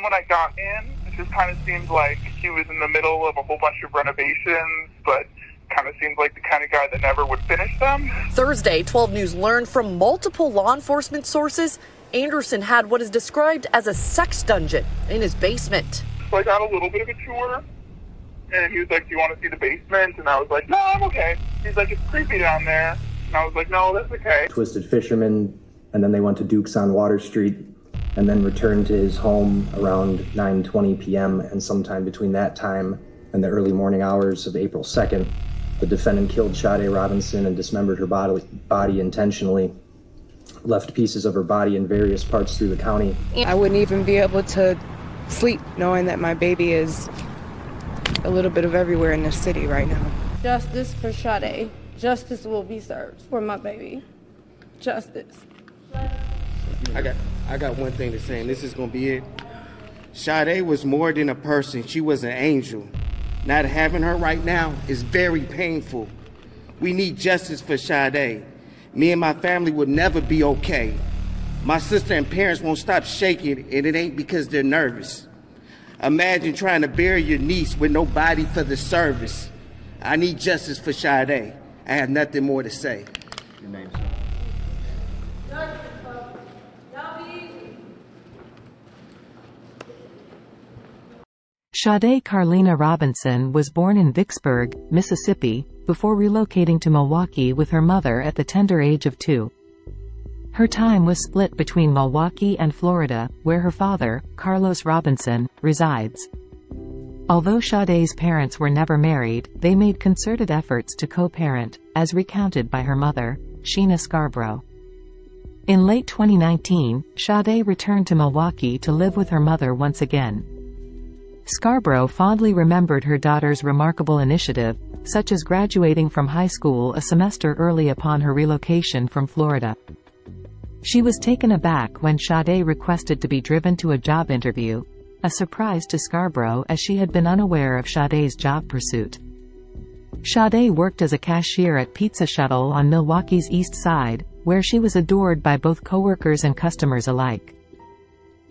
when I got in, it just kind of seemed like he was in the middle of a whole bunch of renovations, but kind of seemed like the kind of guy that never would finish them. Thursday, 12 News learned from multiple law enforcement sources Anderson had what is described as a sex dungeon in his basement. So I got a little bit of a tour, and he was like, do you want to see the basement? And I was like, no, I'm okay. He's like, it's creepy down there. And I was like, no, that's okay. Twisted Fisherman, and then they went to Duke's on Water Street, and then returned to his home around 9:20 p.m. And sometime between that time and the early morning hours of April 2nd, the defendant killed Sade Robinson and dismembered her body intentionally, left pieces of her body in various parts through the county. I wouldn't even be able to sleep knowing that my baby is a little bit of everywhere in the city right now. Justice for Sade. Justice will be served for my baby. Justice. I got one thing to say, and this is gonna be it. Sade was more than a person. She was an angel. Not having her right now is very painful. We need justice for Sade. Me and my family will never be okay. My sister and parents won't stop shaking, and it ain't because they're nervous. Imagine trying to bury your niece with no body for the service. I need justice for Sade. I have nothing more to say. Your name, sir? Sade Carleena Robinson was born in Vicksburg, Mississippi, before relocating to Milwaukee with her mother at the tender age of 2. Her time was split between Milwaukee and Florida, where her father, Carlos Robinson, resides. Although Sade's parents were never married, they made concerted efforts to co-parent, as recounted by her mother, Sheena Scarborough. In late 2019, Sade returned to Milwaukee to live with her mother once again. Scarborough fondly remembered her daughter's remarkable initiative, such as graduating from high school a semester early upon her relocation from Florida. She was taken aback when Sade requested to be driven to a job interview, a surprise to Scarborough as she had been unaware of Sade's job pursuit. Sade worked as a cashier at Pizza Shuttle on Milwaukee's East Side, where she was adored by both coworkers and customers alike.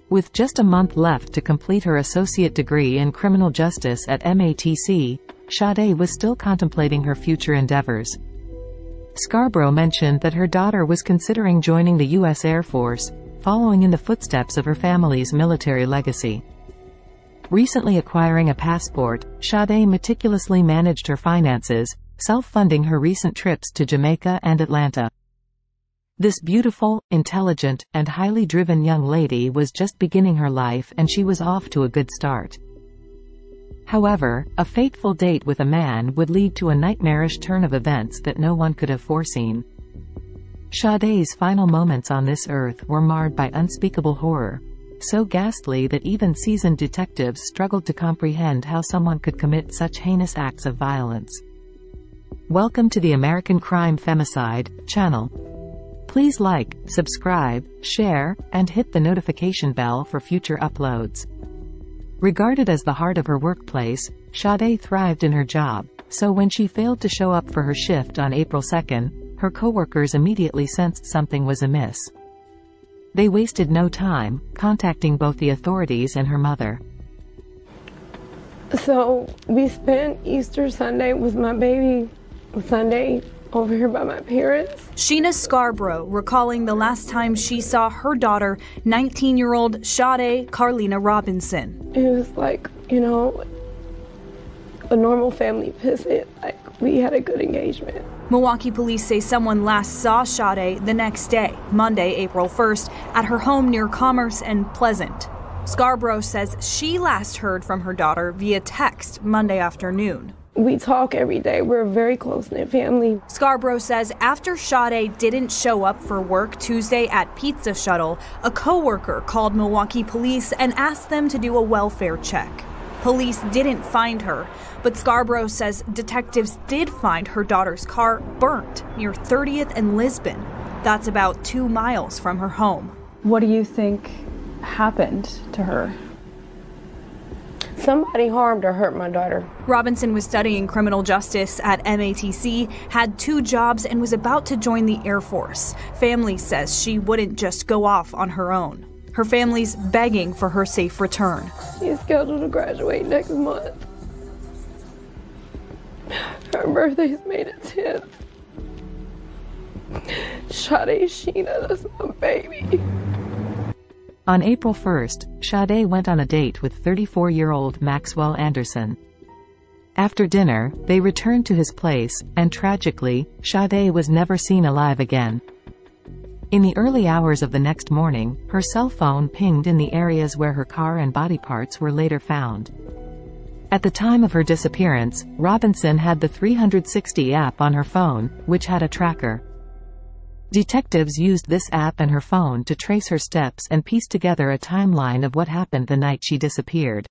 With just a month left to complete her associate degree in criminal justice at MATC, Sade was still contemplating her future endeavors. Scarborough mentioned that her daughter was considering joining the U.S. Air Force, following in the footsteps of her family's military legacy. Recently acquiring a passport, Sade meticulously managed her finances, self-funding her recent trips to Jamaica and Atlanta. This beautiful, intelligent, and highly driven young lady was just beginning her life, and she was off to a good start. However, a fateful date with a man would lead to a nightmarish turn of events that no one could have foreseen. Sade's final moments on this earth were marred by unspeakable horror, so ghastly that even seasoned detectives struggled to comprehend how someone could commit such heinous acts of violence. Welcome to the American Crime Femicide channel. Please like, subscribe, share, and hit the notification bell for future uploads. Regarded as the heart of her workplace, Sade thrived in her job, so when she failed to show up for her shift on April 2nd, her coworkers immediately sensed something was amiss. They wasted no time, contacting both the authorities and her mother. So we spent Easter Sunday with my baby Sunday over here by my parents. Sheena Scarborough recalling the last time she saw her daughter, 19-year-old Sade Carleena Robinson. It was like, you know, a normal family visit. Like, we had a good engagement. Milwaukee police say someone last saw Sade the next day, Monday, April 1st, at her home near Commerce and Pleasant. Scarborough says she last heard from her daughter via text Monday afternoon. We talk every day. We're a very close-knit family. Scarborough says after Sade didn't show up for work Tuesday at Pizza Shuttle, a coworker called Milwaukee police and asked them to do a welfare check. Police didn't find her, but Scarborough says detectives did find her daughter's car burnt near 30th and Lisbon. That's about 2 miles from her home. What do you think happened to her? Somebody harmed or hurt my daughter. Robinson was studying criminal justice at MATC, had 2 jobs, and was about to join the Air Force. Family says she wouldn't just go off on her own. her family's begging for her safe return. She's scheduled to graduate next month. Her birthday's May the 10th. Sade Sheena, that's my baby. On April 1st, Sade went on a date with 34-year-old Maxwell Anderson. After dinner, they returned to his place, and tragically, Sade was never seen alive again. In the early hours of the next morning, her cell phone pinged in the areas where her car and body parts were later found. At the time of her disappearance, Robinson had the 360 app on her phone, which had a tracker. Detectives used this app and her phone to trace her steps and piece together a timeline of what happened the night she disappeared.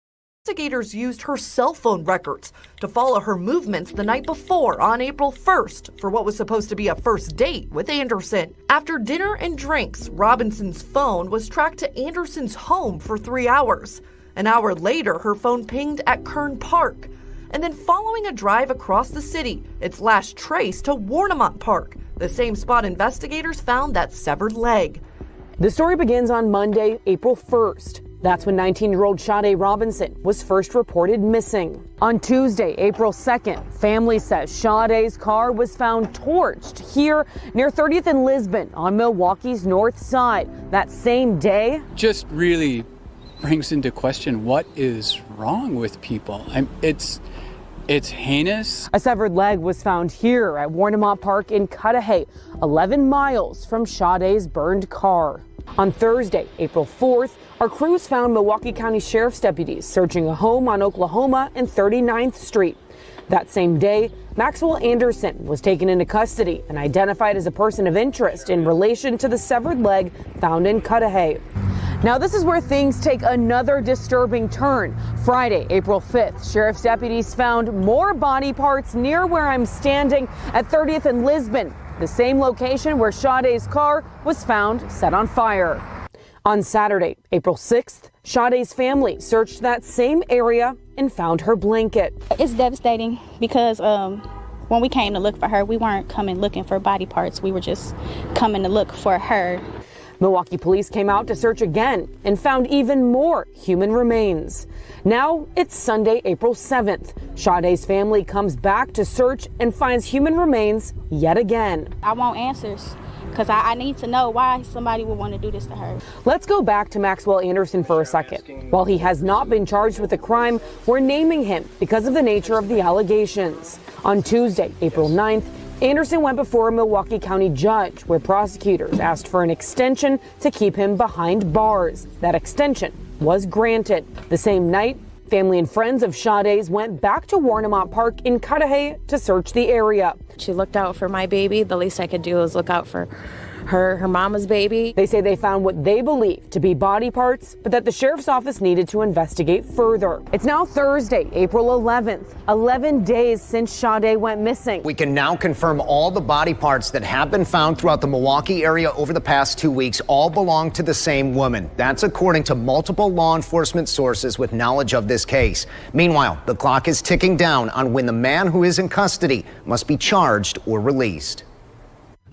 Investigators used her cell phone records to follow her movements the night before on April 1st for what was supposed to be a first date with Anderson. After dinner and drinks, Robinson's phone was tracked to Anderson's home for 3 hours. An hour later, her phone pinged at Kern Park. And then following a drive across the city, its last trace to Warnemont Park, the same spot investigators found that severed leg. The story begins on Monday, April 1st. That's when 19-year-old Sade Robinson was first reported missing. On Tuesday, April 2nd, family says Sade's car was found torched here near 30th and Lisbon on Milwaukee's north side. That same day, just really brings into question what is wrong with people. It's heinous. A severed leg was found here at Warnemont Park in Cudahy, 11 miles from Sade's burned car. On Thursday, April 4th, our crews found Milwaukee County Sheriff's deputies searching a home on Oklahoma and 39th Street. That same day, Maxwell Anderson was taken into custody and identified as a person of interest in relation to the severed leg found in Cudahy. Now, this is where things take another disturbing turn. Friday, April 5th, sheriff's deputies found more body parts near where I'm standing at 30th and Lisbon, the same location where Sade's car was found set on fire. On Saturday, April 6th, Sade's family searched that same area and found her blanket. It's devastating because when we came to look for her, we weren't coming looking for body parts. We were just coming to look for her. Milwaukee police came out to search again and found even more human remains. Now it's Sunday, April 7th. Sade's family comes back to search and finds human remains yet again. I want answers because I need to know why somebody would want to do this to her. Let's go back to Maxwell Anderson for a second. While he has not been charged with a crime, we're naming him because of the nature of the allegations. On Tuesday, April 9th, Anderson went before a Milwaukee County judge where prosecutors asked for an extension to keep him behind bars. That extension was granted. The same night, family and friends of Sade's went back to Warnemont Park in Cudahy to search the area. She looked out for my baby. The least I could do was look out for her mama's baby. They say they found what they believe to be body parts, but that the sheriff's office needed to investigate further. It's now Thursday, April 11th, 11 days since Sade went missing. We can now confirm all the body parts that have been found throughout the Milwaukee area over the past 2 weeks all belong to the same woman. That's according to multiple law enforcement sources with knowledge of this case. Meanwhile, the clock is ticking down on when the man who is in custody must be charged or released.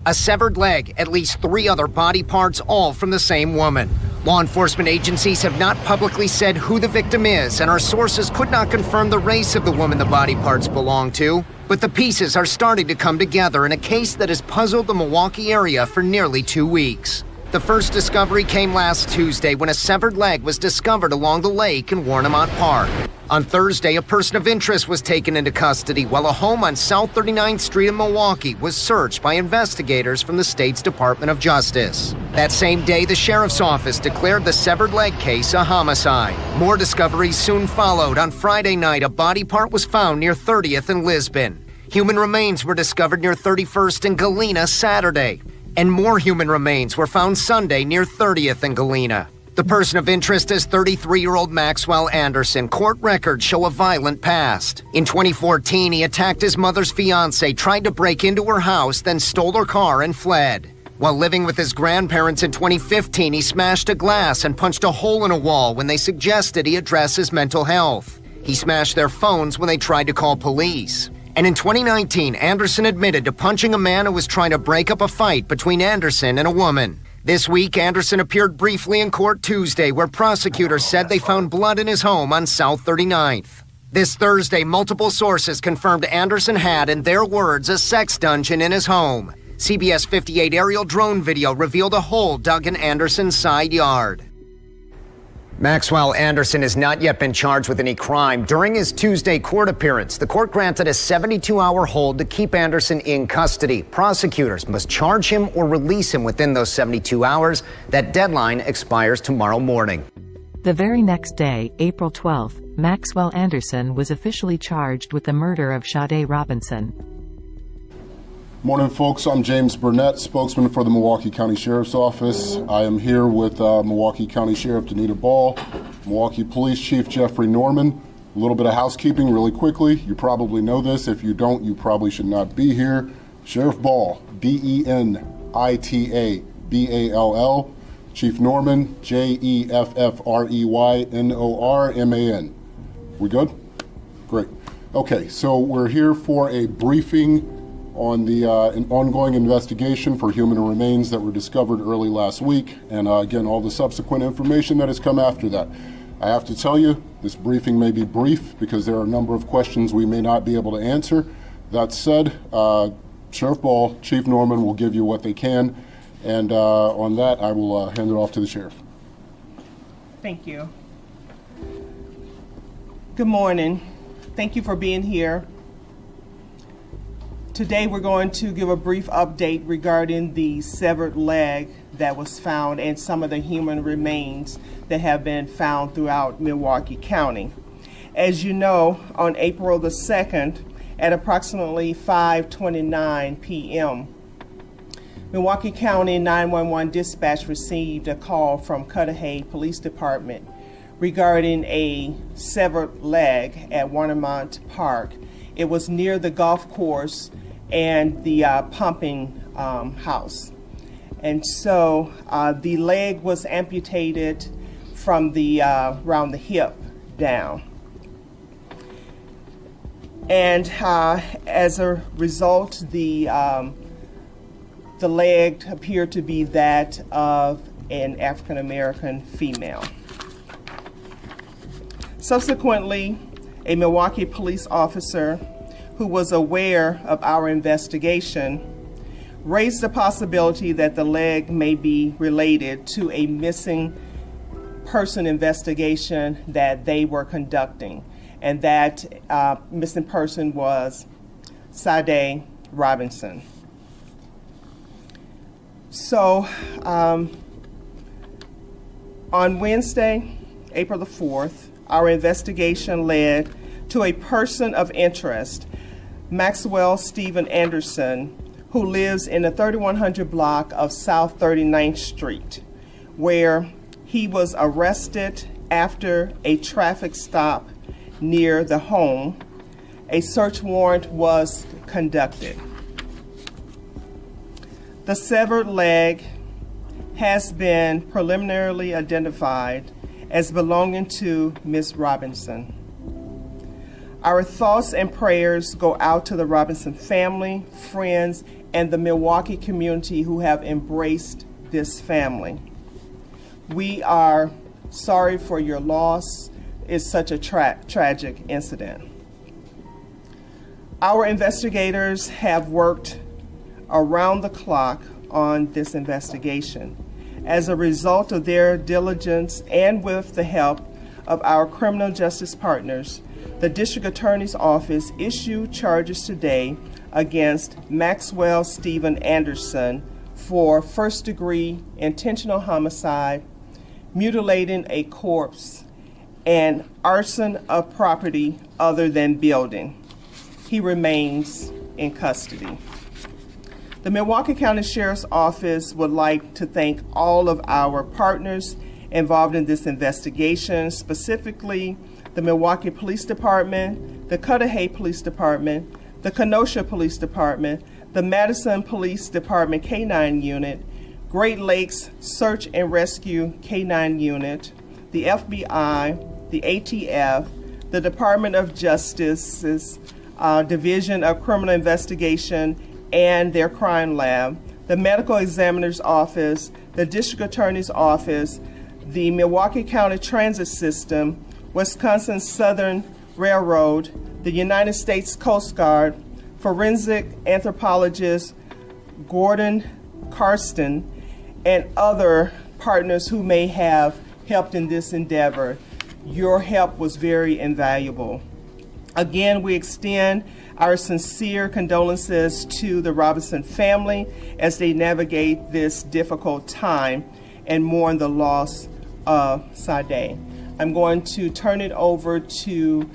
A severed leg, at least 3 other body parts, all from the same woman. Law enforcement agencies have not publicly said who the victim is, and our sources could not confirm the race of the woman the body parts belong to. But the pieces are starting to come together in a case that has puzzled the Milwaukee area for nearly 2 weeks. The first discovery came last Tuesday when a severed leg was discovered along the lake in Warnemont Park. On Thursday, a person of interest was taken into custody while a home on South 39th Street in Milwaukee was searched by investigators from the state's Department of Justice. That same day, the sheriff's office declared the severed leg case a homicide. More discoveries soon followed. On Friday night, a body part was found near 30th and Lisbon. Human remains were discovered near 31st and Carleena Saturday. And more human remains were found Sunday near 30th and Carleena. The person of interest is 33-year-old Maxwell Anderson. Court records show a violent past. In 2014, he attacked his mother's fiancée, tried to break into her house, then stole her car and fled. While living with his grandparents in 2015, he smashed a glass and punched a hole in a wall when they suggested he address his mental health. He smashed their phones when they tried to call police. And in 2019, Anderson admitted to punching a man who was trying to break up a fight between Anderson and a woman. This week, Anderson appeared briefly in court Tuesday, where prosecutors said they found blood in his home on South 39th. This Thursday, multiple sources confirmed Anderson had, in their words, a sex dungeon in his home. CBS 58 aerial drone video revealed a hole dug in Anderson's side yard. Maxwell Anderson has not yet been charged with any crime. During his Tuesday court appearance, the court granted a 72-hour hold to keep Anderson in custody. Prosecutors must charge him or release him within those 72 hours. That deadline expires tomorrow morning. The very next day, April 12th, Maxwell Anderson was officially charged with the murder of Sade Robinson. Morning, folks. I'm James Burnett, spokesman for the Milwaukee County Sheriff's Office. I am here with Milwaukee County Sheriff Danita Ball, Milwaukee Police Chief Jeffrey Norman. A little bit of housekeeping really quickly. You probably know this. If you don't, you probably should not be here. Sheriff Ball, D-E-N-I-T-A-B-A-L-L. Chief Norman, J-E-F-F-R-E-Y-N-O-R-M-A-N. We good? Great. Okay, so we're here for a briefing on the an ongoing investigation for human remains that were discovered early last week, and again, all the subsequent information that has come after that. I have to tell you, this briefing may be brief because there are a number of questions we may not be able to answer. That said, Sheriff Ball, Chief Norman will give you what they can, and on that, I will hand it off to the Sheriff. Thank you. Good morning. Thank you for being here. Today we're going to give a brief update regarding the severed leg that was found and some of the human remains that have been found throughout Milwaukee County. As you know, on April the 2nd at approximately 5:29 p.m., Milwaukee County 911 dispatch received a call from Cudahy Police Department regarding a severed leg at Warnemont Park. It was near the golf course and the pumping house. And so the leg was amputated from the around the hip down. And as a result, the leg appeared to be that of an African American female. Subsequently, a Milwaukee police officer who was aware of our investigation raised the possibility that the leg may be related to a missing person investigation that they were conducting, and that missing person was Sade Robinson. So on Wednesday, April the 4th, our investigation led to a person of interest, Maxwell Stephen Anderson, who lives in the 3100 block of South 39th Street, where he was arrested after a traffic stop near the home. A search warrant was conducted. The severed leg has been preliminarily identified as belonging to Ms. Robinson. Our thoughts and prayers go out to the Robinson family, friends, and the Milwaukee community who have embraced this family. We are sorry for your loss. It's such a tragic incident. Our investigators have worked around the clock on this investigation. As a result of their diligence and with the help of our criminal justice partners, the District Attorney's Office issued charges today against Maxwell Stephen Anderson for first-degree intentional homicide, mutilating a corpse, and arson of property other than building. He remains in custody. The Milwaukee County Sheriff's Office would like to thank all of our partners involved in this investigation, specifically the Milwaukee Police Department, the Cudahy Police Department, the Kenosha Police Department, the Madison Police Department K-9 Unit, Great Lakes Search and Rescue K-9 Unit, the FBI, the ATF, the Department of Justice's Division of Criminal Investigation and their crime lab, the Medical Examiner's Office, the District Attorney's Office, the Milwaukee County Transit System, Wisconsin Southern Railroad, the United States Coast Guard, forensic anthropologist Gordon Karsten, and other partners who may have helped in this endeavor. Your help was very invaluable. Again, we extend our sincere condolences to the Robinson family as they navigate this difficult time and mourn the loss of Sade. I'm going to turn it over to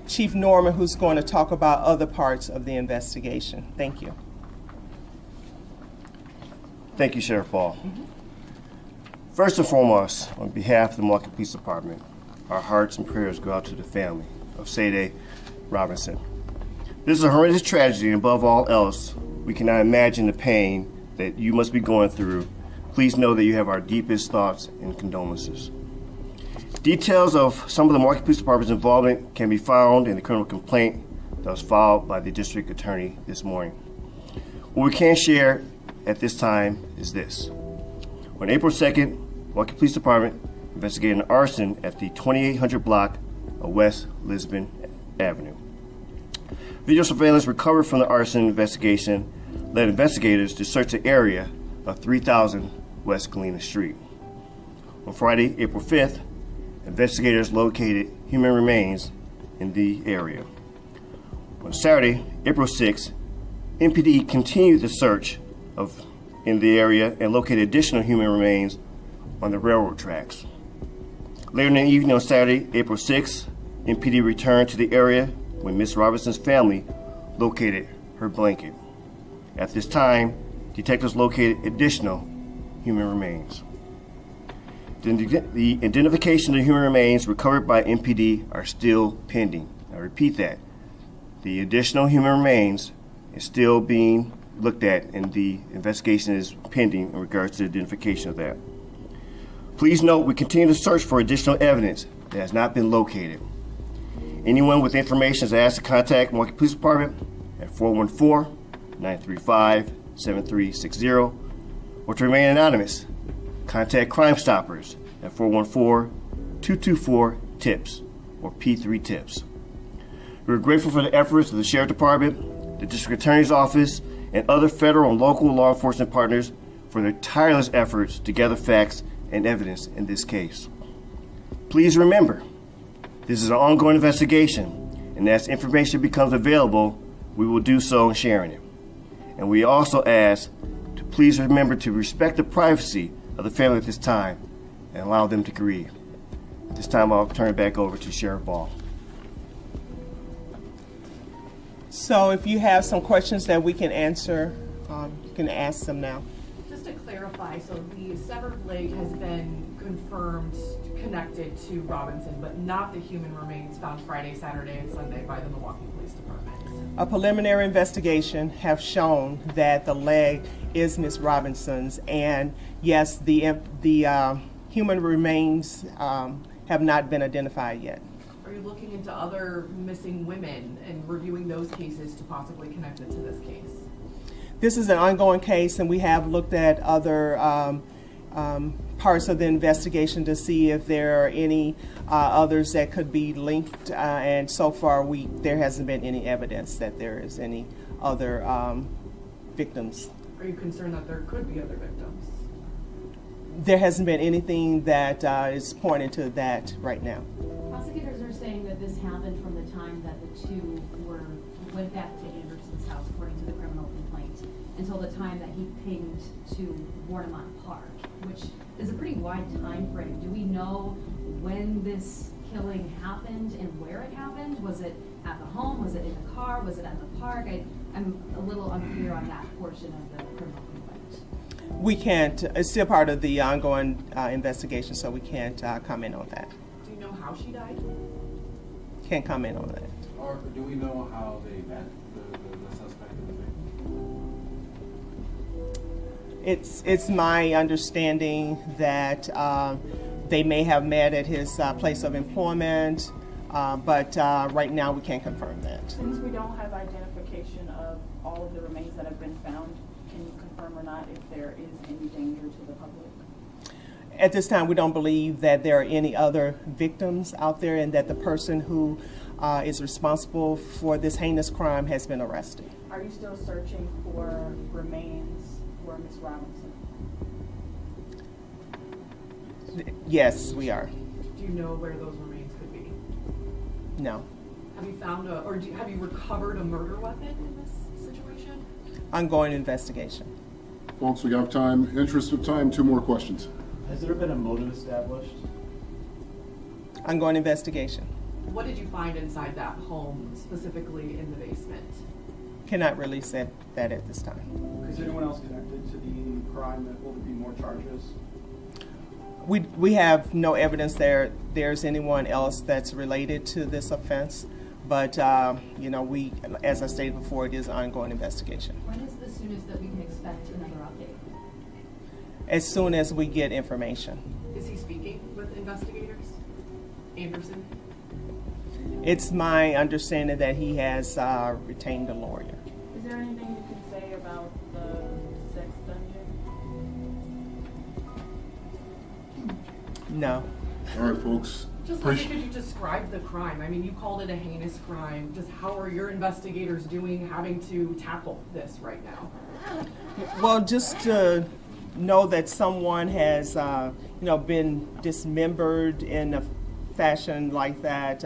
Chief Norman, who's going to talk about other parts of the investigation. Thank you. Thank you, Sheriff Ball. First and foremost, on behalf of the Milwaukee Police Department, our hearts and prayers go out to the family of Sade Robinson. This is a horrendous tragedy, and above all else, we cannot imagine the pain that you must be going through. Please know that you have our deepest thoughts and condolences. Details of some of the Milwaukee Police Department's involvement can be found in the criminal complaint that was filed by the District Attorney this morning. What we can share at this time is this. On April 2nd, Milwaukee Police Department investigated an arson at the 2800 block of West Lisbon Avenue. Video surveillance recovered from the arson investigation led investigators to search the area of 3000 West Carleena Street. On Friday, April 5th, investigators located human remains in the area. On Saturday, April 6th, MPD continued the search in the area and located additional human remains on the railroad tracks. Later in the evening on Saturday, April 6th, MPD returned to the area when Ms. Robinson's family located her blanket. At this time, detectives located additional human remains. The identification of the human remains recovered by MPD are still pending. I repeat that. The additional human remains is still being looked at, and the investigation is pending in regards to the identification of that. Please note we continue to search for additional evidence that has not been located. Anyone with information is asked to contact Milwaukee Police Department at 414-935-7360, or to remain anonymous, contact Crime Stoppers at 414-224-TIPS, or P3-TIPS. We are grateful for the efforts of the Sheriff Department, the District Attorney's Office, and other federal and local law enforcement partners for their tireless efforts to gather facts and evidence in this case. Please remember, this is an ongoing investigation, and as information becomes available, we will do so in sharing it. And we also ask to please remember to respect the privacy of the family at this time and allow them to grieve. At this time, I'll turn it back over to Sheriff Ball. So if you have some questions that we can answer, you can ask them now. Just to clarify, so the severed leg has been confirmed connected to Robinson, but not the human remains found Friday, Saturday, and Sunday by the Milwaukee Police Department. A preliminary investigation have shown that the leg is Ms. Robinson's, and yes, the human remains have not been identified yet. Are you looking into other missing women and reviewing those cases to possibly connect it to this case? This is an ongoing case, and we have looked at other parts of the investigation to see if there are any others that could be linked, and so far there hasn't been any evidence that there is any other victims. Are you concerned that there could be other victims? There hasn't been anything that is pointing to that right now. Prosecutors are saying that this happened from the time that the two went back to Anderson's house, according to the criminal complaint, until the time that he pinged to Warnemont Park, which is a pretty wide time frame. Do we know when this killing happened and where it happened? Was it at the home? Was it in the car? Was it at the park? I'm a little unclear on that portion of the criminal complaint. We can't, it's still part of the ongoing investigation, so we can't comment on that. Do you know how she died? Can't comment on that. Or do we know how they met the suspect and the victim? It's my understanding that they may have met at his place of employment, but right now we can't confirm that. Since we don't have identification of all of the remains that have been found, can you confirm or not if there is any danger to the public? At this time, we don't believe that there are any other victims out there and that the person who is responsible for this heinous crime has been arrested. Are you still searching for remains for Ms. Robinson? Yes, we are. Do you know where those remains could be? No. Have you found have you recovered a murder weapon in this situation? Ongoing investigation. Folks, we have time. Interest of time, 2 more questions. Has there been a motive established? Ongoing investigation. What did you find inside that home, specifically in the basement? Cannot release that at this time. Is anyone else connected to the crime? Will there be more charges? We have no evidence there's anyone else that's related to this offense, but you know, as I stated before, it is an ongoing investigation. When is the soonest that we can expect another update? As soon as we get information. Is he speaking with investigators? Anderson? It's my understanding that he has retained a lawyer. Is there anything you can say about the sex dungeon? No. All right, folks. Just could you describe the crime? I mean, you called it a heinous crime. Just how are your investigators doing having to tackle this right now? Well, just to know that someone has, you know, been dismembered in a fashion like that,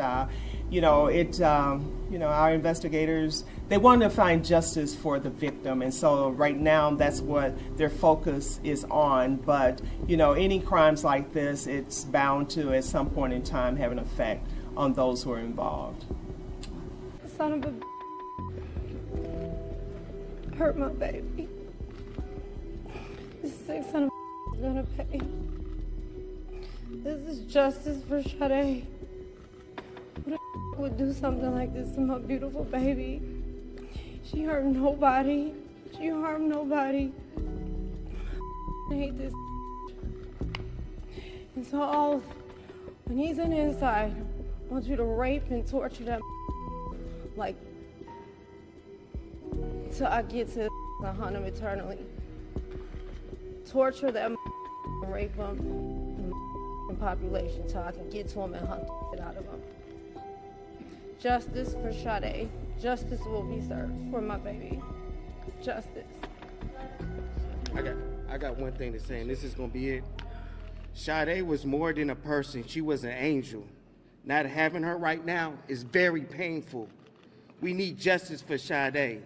you know, you know, our investigators, they want to find justice for the victim, and so right now that's what their focus is on. But, you know, any crimes like this, it's bound to, at some point in time, have an effect on those who are involved. Son of a hurt my baby. This sick son of a is gonna pay. This is justice for Sade. Who the would do something like this to my beautiful baby? She hurt nobody. She harmed nobody. I hate this. And so when he's on the inside, I want you to rape and torture that like till I get to the hunt him eternally. Torture that and rape him in the population till I can get to him and hunt it out of him. Justice for Sade. Justice will be served for my baby. Justice. I got one thing to say, and this is gonna be it. Sade was more than a person. She was an angel. Not having her right now is very painful. We need justice for Sade.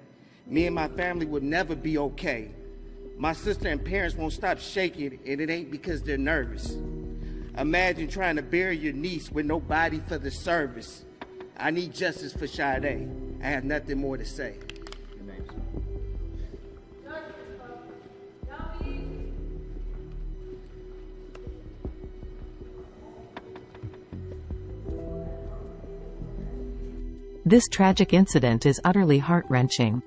Me and my family will never be okay. My sister and parents won't stop shaking, and it ain't because they're nervous. Imagine trying to bury your niece with no body for the service. I need justice for Sade. I have nothing more to say. This tragic incident is utterly heart-wrenching.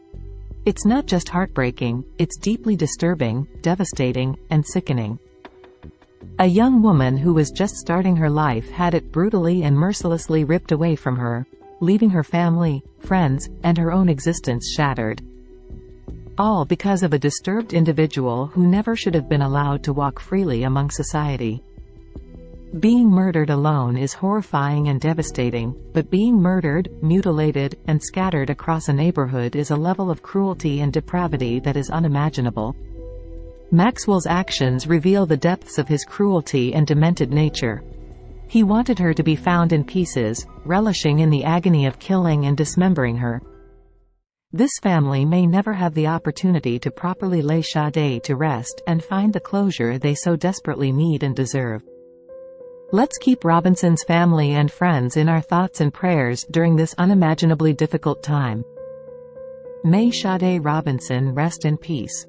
It's not just heartbreaking, it's deeply disturbing, devastating, and sickening. A young woman who was just starting her life had it brutally and mercilessly ripped away from her, leaving her family, friends, and her own existence shattered. All because of a disturbed individual who never should have been allowed to walk freely among society. Being murdered alone is horrifying and devastating, but being murdered, mutilated, and scattered across a neighborhood is a level of cruelty and depravity that is unimaginable. Maxwell's actions reveal the depths of his cruelty and demented nature. He wanted her to be found in pieces, relishing in the agony of killing and dismembering her. This family may never have the opportunity to properly lay Sade to rest and find the closure they so desperately need and deserve. Let's keep Robinson's family and friends in our thoughts and prayers during this unimaginably difficult time. May Sade Robinson rest in peace.